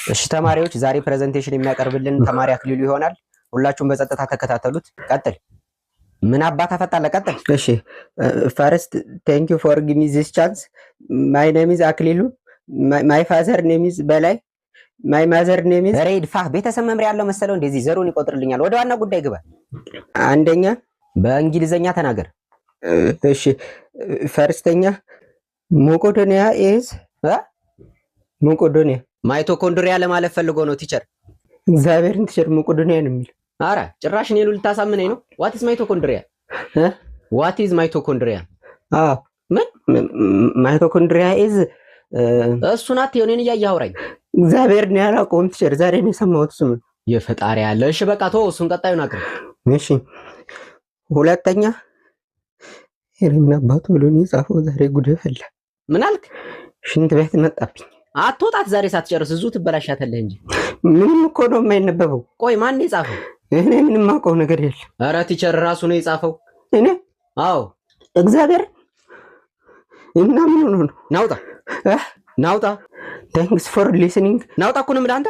እሺ ተማሪዎች ዛሬ ፕሬዘንቴሽን የሚያቀርብልን ተማሪ አክሊሉ ይሆናል። ሁላችሁም በጸጥታ ተከታተሉት። ቀጥል። ምን አባታ ፈጣለ ቀጥል። እሺ ፈርስት ቴንክ ዩ ፎር ጊቭ ሚ ዚስ ቻንስ ማይ ኔም ኢዝ አክሊሉ ማይ ፋዘር ኔም ኢዝ በላይ ማይ ማዘር ኔም ኢዝ ሬድ ፋ ቤተሰብ መምሪያ ያለው መሰለው እንደዚህ ዘሩን ይቆጥርልኛል። ወደ ዋና ጉዳይ ግባ። አንደኛ በእንግሊዘኛ ተናገር። እሺ ፈርስተኛ ሞቆዶኒያ ኢዝ ሞቆዶኒያ ማይቶኮንድሪያ ለማለት ፈልጎ ነው ቲቸር። እግዚአብሔርን ቲቸር ሞቆዶኒያ ነው የሚል። አረ ጭራሽ እኔ ልታሳምነኝ ነው። ዋት ኢዝ ማይቶኮንድሪያ? ዋት ኢዝ ማይቶኮንድሪያ? ምን ማይቶኮንድሪያ ኢዝ እሱ ናት። የኔን እያየህ አውራኝ። እግዚአብሔርን ያላውቀውም ቲቸር፣ ዛሬ ነው የሰማሁት ስሙን። የፈጣሪ ያለ። እሺ በቃ ተው፣ እሱን ቀጣዩን አቅርብ። እሺ ሁለተኛ ምን አባቱ ብሎ ነው የጻፈው? ዛሬ ጉድ ፈላ። ምን አልክ? ሽንት ቤት መጣብኝ። አትወጣት ዛሬ ሳትጨርስ እዙ ትበላሻተልህ እንጂ ምንም እኮ ነው የማይነበበው። ቆይ ማን የጻፈው? እኔ ምንም አውቀው ነገር የለም። ኧረ ቲቸር ራሱ ነው የጻፈው። እኔ? አዎ እግዚአብሔር። እና ምን ሆኖ ነው? ናውጣ ናውጣ። ታንክስ ፎር ሊስኒንግ። ናውጣ እኮ ነው የምልህ አንተ።